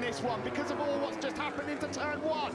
this one because of all what's just happened into turn one.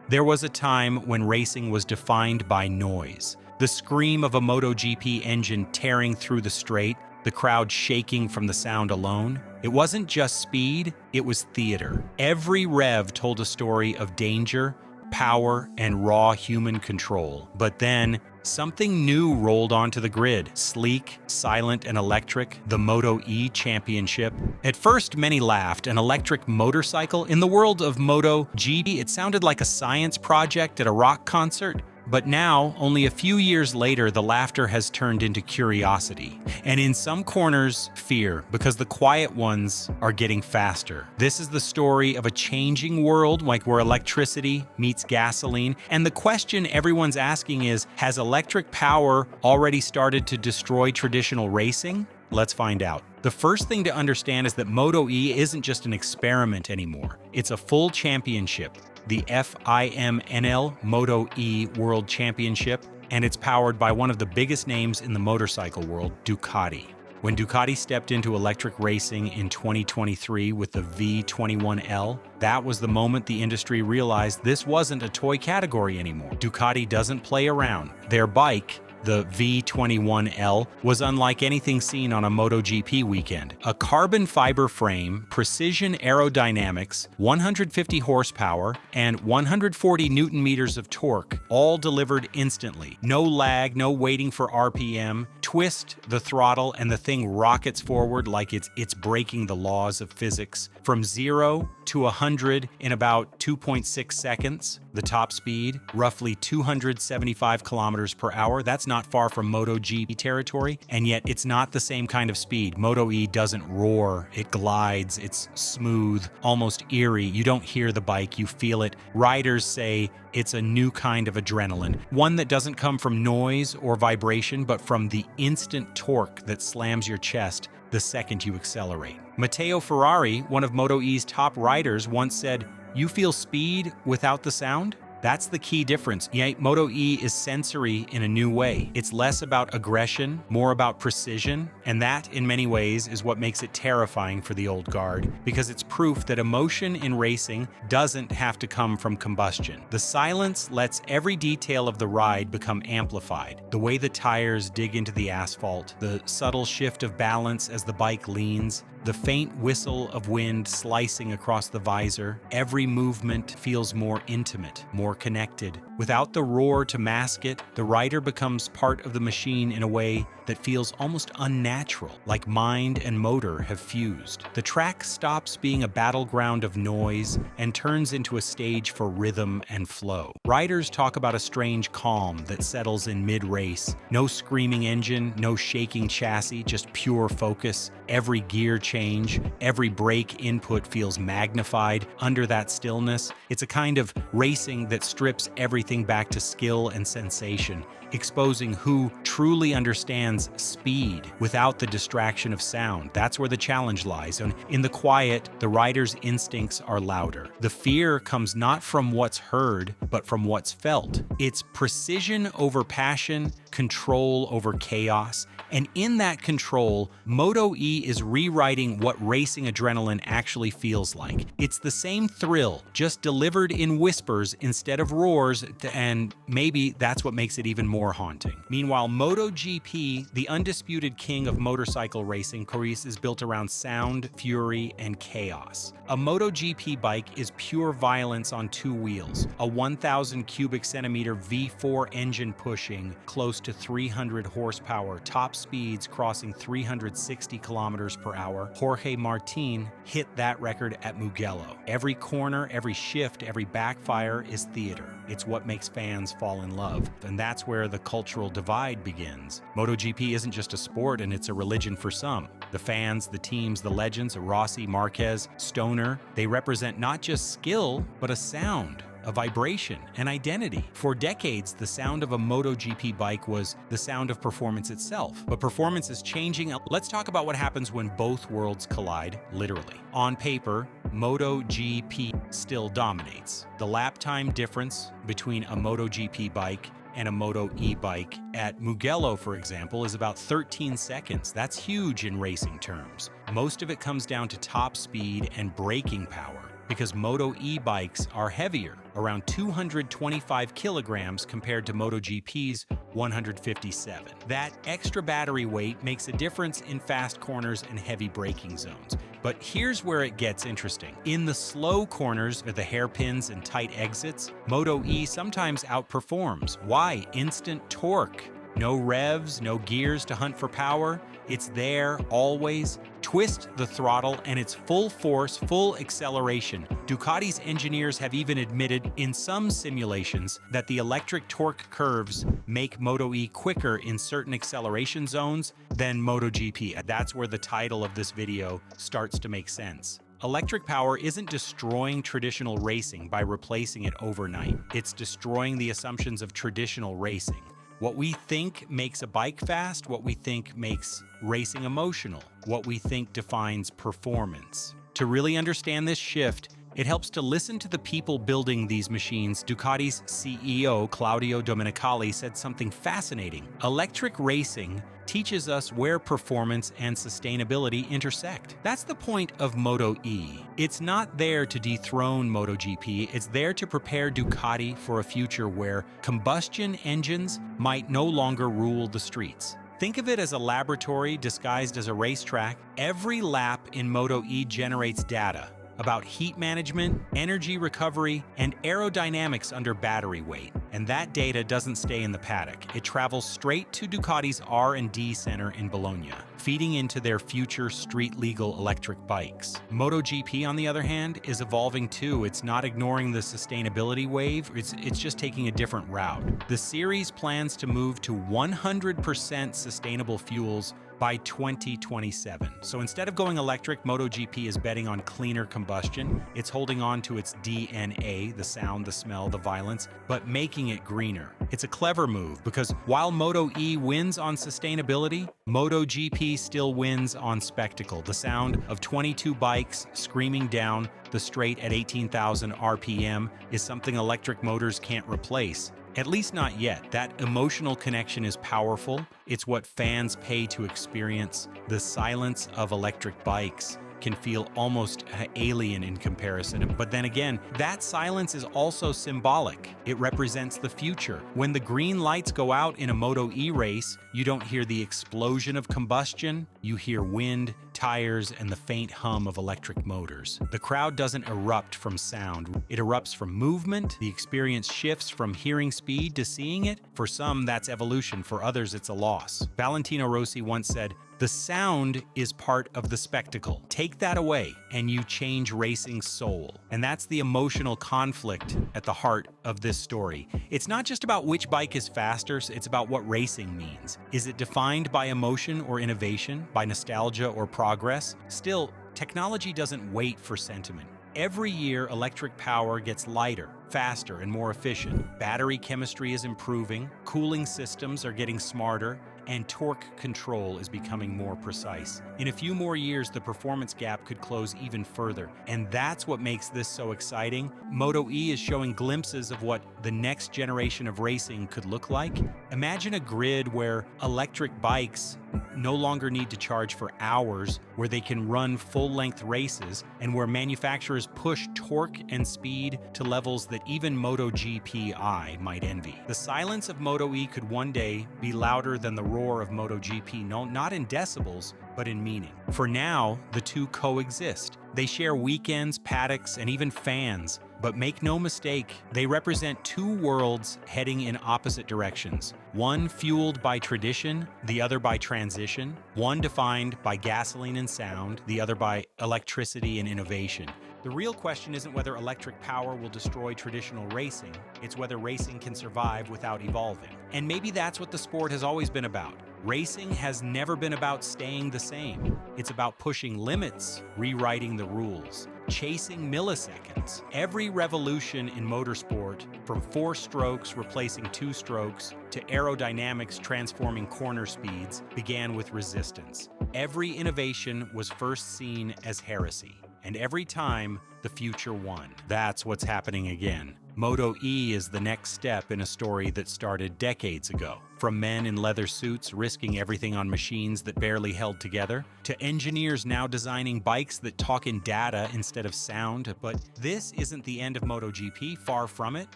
There was a time when racing was defined by noise. The scream of a MotoGP engine tearing through the straight, the crowd shaking from the sound alone. It wasn't just speed, it was theater. Every rev told a story of danger, power, and raw human control. But then, something new rolled onto the grid. Sleek, silent, and electric, the MotoE Championship. At first, many laughed. An electric motorcycle? In the world of MotoGP, it sounded like a science project at a rock concert. But now, only a few years later, the laughter has turned into curiosity. And in some corners, fear, because the quiet ones are getting faster. This is the story of a changing world, like where electricity meets gasoline. And the question everyone's asking is, has electric power already started to destroy traditional racing? Let's find out. The first thing to understand is that MotoE isn't just an experiment anymore. It's a full championship. The FIMNL MotoE World Championship, and it's powered by one of the biggest names in the motorcycle world, Ducati. When Ducati stepped into electric racing in 2023 with the V21L, that was the moment the industry realized this wasn't a toy category anymore. Ducati doesn't play around. Their bike, the V21L, was unlike anything seen on a MotoGP weekend. A carbon fiber frame, precision aerodynamics, 150 horsepower, and 140 newton meters of torque, all delivered instantly. No lag, no waiting for RPM. Twist the throttle and the thing rockets forward like it's breaking the laws of physics. From 0 to 100 in about 2.6 seconds. The top speed, roughly 275 kilometers per hour. That's not far from MotoGP territory, and yet it's not the same kind of speed. MotoE doesn't roar, it glides, it's smooth, almost eerie. You don't hear the bike, you feel it. Riders say it's a new kind of adrenaline, one that doesn't come from noise or vibration, but from the instant torque that slams your chest the second you accelerate. Matteo Ferrari, one of MotoE's top riders, once said, "You feel speed without the sound?" That's the key difference. Yet MotoE is sensory in a new way. It's less about aggression, more about precision, and that, in many ways, is what makes it terrifying for the old guard, because it's proof that emotion in racing doesn't have to come from combustion. The silence lets every detail of the ride become amplified. The way the tires dig into the asphalt, the subtle shift of balance as the bike leans, the faint whistle of wind slicing across the visor. Every movement feels more intimate, more connected. Without the roar to mask it, the rider becomes part of the machine in a way that feels almost unnatural, like mind and motor have fused. The track stops being a battleground of noise and turns into a stage for rhythm and flow. Riders talk about a strange calm that settles in mid-race. No screaming engine, no shaking chassis, just pure focus. Every gear change, every brake input feels magnified under that stillness. It's a kind of racing that strips everything back to skill and sensation, exposing who truly understands speed without the distraction of sound. That's where the challenge lies. And in the quiet, the rider's instincts are louder. The fear comes not from what's heard, but from what's felt. It's precision over passion, control over chaos. And in that control, MotoE is rewriting what racing adrenaline actually feels like. It's the same thrill, just delivered in whispers instead of roars, and maybe that's what makes it even more haunting. Meanwhile, MotoGP, the undisputed king of motorcycle racing, Corrèze, is built around sound, fury, and chaos. A MotoGP bike is pure violence on two wheels, a 1,000 cubic centimeter V4 engine pushing close to 300 horsepower, top speeds crossing 360 kilometers per hour. Jorge Martin hit that record at Mugello. Every corner, every shift, every backfire is theater. It's what makes fans fall in love. And that's where the cultural divide begins. MotoGP isn't just a sport, and it's a religion for some. The fans, the teams, the legends, Rossi, Marquez, Stoner, they represent not just skill, but a sound, a vibration, an identity. For decades, the sound of a MotoGP bike was the sound of performance itself. But performance is changing. Let's talk about what happens when both worlds collide, literally. On paper, MotoGP still dominates. The lap time difference between a MotoGP bike and a MotoE bike at Mugello, for example, is about 13 seconds. That's huge in racing terms. Most of it comes down to top speed and braking power, because MotoE bikes are heavier, around 225 kilograms compared to MotoGP's 157. That extra battery weight makes a difference in fast corners and heavy braking zones. But here's where it gets interesting. In the slow corners, or the hairpins and tight exits, MotoE sometimes outperforms. Why? Instant torque. No revs, no gears to hunt for power. It's there, always. Twist the throttle and it's full force, full acceleration. Ducati's engineers have even admitted in some simulations that the electric torque curves make MotoE quicker in certain acceleration zones than MotoGP. That's where the title of this video starts to make sense. Electric power isn't destroying traditional racing by replacing it overnight. It's destroying the assumptions of traditional racing. What we think makes a bike fast, what we think makes racing emotional, what we think defines performance. To really understand this shift, it helps to listen to the people building these machines. Ducati's CEO, Claudio Domenicali, said something fascinating. Electric racing teaches us where performance and sustainability intersect. That's the point of MotoE. It's not there to dethrone MotoGP, it's there to prepare Ducati for a future where combustion engines might no longer rule the streets. Think of it as a laboratory disguised as a racetrack. Every lap in MotoE generates data about heat management, energy recovery, and aerodynamics under battery weight. And that data doesn't stay in the paddock. It travels straight to Ducati's R&D center in Bologna, feeding into their future street-legal electric bikes. MotoGP, on the other hand, is evolving too. It's not ignoring the sustainability wave, it's just taking a different route. The series plans to move to 100% sustainable fuels by 2027. So instead of going electric, MotoGP is betting on cleaner combustion. It's holding on to its DNA, the sound, the smell, the violence, but making it greener. It's a clever move because while MotoE wins on sustainability, MotoGP still wins on spectacle. The sound of 22 bikes screaming down the straight at 18,000 RPM is something electric motors can't replace. At least not yet. That emotional connection is powerful. It's what fans pay to experience. The silence of electric bikes can feel almost alien in comparison. But then again, that silence is also symbolic. It represents the future. When the green lights go out in a MotoE race, you don't hear the explosion of combustion. You hear wind, tires, and the faint hum of electric motors. The crowd doesn't erupt from sound. It erupts from movement. The experience shifts from hearing speed to seeing it. For some, that's evolution. For others, it's a loss. Valentino Rossi once said, "The sound is part of the spectacle. Take that away, and you change racing's soul." And that's the emotional conflict at the heart of this story. It's not just about which bike is faster, it's about what racing means. Is it defined by emotion or innovation, by nostalgia or progress? Still, technology doesn't wait for sentiment. Every year, electric power gets lighter, faster, and more efficient. Battery chemistry is improving, cooling systems are getting smarter, and torque control is becoming more precise. In a few more years, the performance gap could close even further, and that's what makes this so exciting. MotoE is showing glimpses of what the next generation of racing could look like. Imagine a grid where electric bikes no longer need to charge for hours, where they can run full-length races, and where manufacturers push torque and speed to levels that even MotoGP might envy. The silence of MotoE could one day be louder than the roar of MotoGP, no, not in decibels, but in meaning. For now, the two coexist. They share weekends, paddocks, and even fans. But make no mistake, they represent two worlds heading in opposite directions. One fueled by tradition, the other by transition. One defined by gasoline and sound, the other by electricity and innovation. The real question isn't whether electric power will destroy traditional racing, it's whether racing can survive without evolving. And maybe that's what the sport has always been about. Racing has never been about staying the same. It's about pushing limits, rewriting the rules, chasing milliseconds. Every revolution in motorsport, from 4 strokes replacing 2 strokes to aerodynamics transforming corner speeds, began with resistance. Every innovation was first seen as heresy, and every time, the future won. That's what's happening again. MotoE is the next step in a story that started decades ago. From men in leather suits risking everything on machines that barely held together, to engineers now designing bikes that talk in data instead of sound. But this isn't the end of MotoGP, far from it.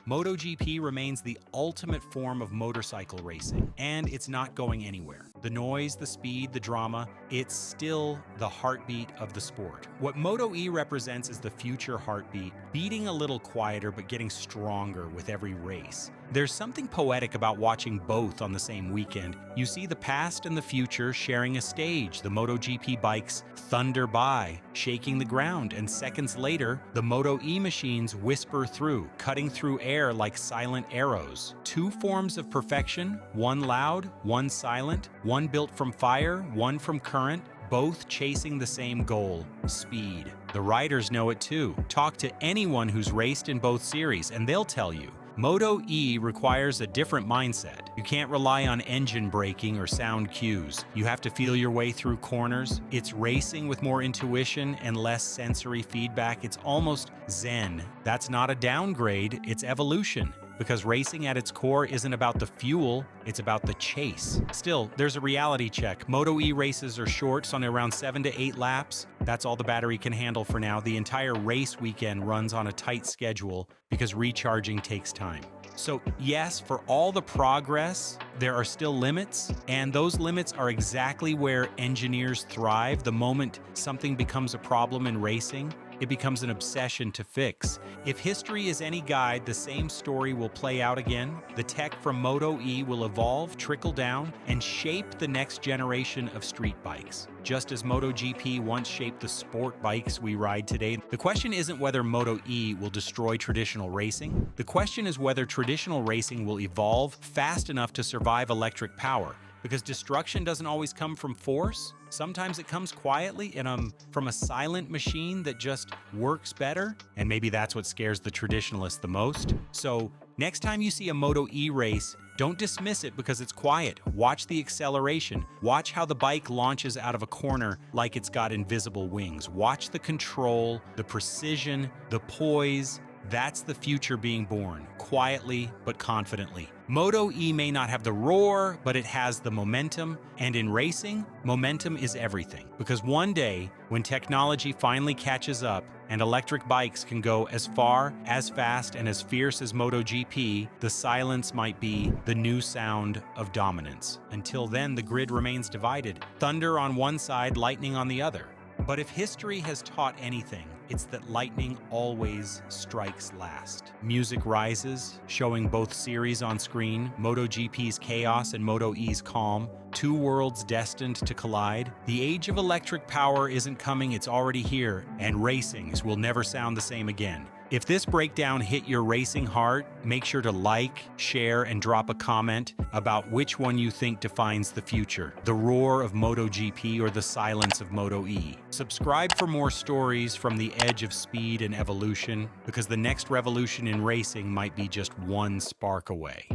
MotoGP remains the ultimate form of motorcycle racing, and it's not going anywhere. The noise, the speed, the drama, it's still the heartbeat of the sport. What MotoE represents is the future heartbeat, beating a little quieter but getting stronger with every race. There's something poetic about watching both on the same weekend. You see the past and the future sharing a stage. The MotoGP bikes thunder by, shaking the ground, and seconds later, the MotoE machines whisper through, cutting through air like silent arrows. Two forms of perfection, one loud, one silent, one built from fire, one from current, both chasing the same goal, speed. The riders know it too. Talk to anyone who's raced in both series, and they'll tell you. MotoE requires a different mindset. You can't rely on engine braking or sound cues. You have to feel your way through corners. It's racing with more intuition and less sensory feedback. It's almost zen. That's not a downgrade, it's evolution. Because racing at its core isn't about the fuel, it's about the chase. Still, there's a reality check. MotoE races are short, on around 7 to 8 laps. That's all the battery can handle for now. The entire race weekend runs on a tight schedule because recharging takes time. So yes, for all the progress, there are still limits, and those limits are exactly where engineers thrive. The moment something becomes a problem in racing, it becomes an obsession to fix. If history is any guide, the same story will play out again. The tech from MotoE will evolve, trickle down, and shape the next generation of street bikes. Just as MotoGP once shaped the sport bikes we ride today, the question isn't whether MotoE will destroy traditional racing. The question is whether traditional racing will evolve fast enough to survive electric power. Because destruction doesn't always come from force. Sometimes it comes quietly and from a silent machine that just works better. And maybe that's what scares the traditionalists the most. So next time you see a MotoE race, don't dismiss it because it's quiet. Watch the acceleration. Watch how the bike launches out of a corner like it's got invisible wings. Watch the control, the precision, the poise. That's the future being born, quietly but confidently. MotoE may not have the roar, but it has the momentum. And in racing, momentum is everything. Because one day, when technology finally catches up and electric bikes can go as far, as fast, and as fierce as MotoGP, the silence might be the new sound of dominance. Until then, the grid remains divided. Thunder on one side, lightning on the other. But if history has taught anything, it's that lightning always strikes last. Music rises, showing both series on screen, MotoGP's chaos and MotoE's calm, two worlds destined to collide. The age of electric power isn't coming, it's already here, and racings will never sound the same again. If this breakdown hit your racing heart, make sure to like, share, and drop a comment about which one you think defines the future, the roar of MotoGP or the silence of MotoE. Subscribe for more stories from the edge of speed and evolution, because the next revolution in racing might be just one spark away.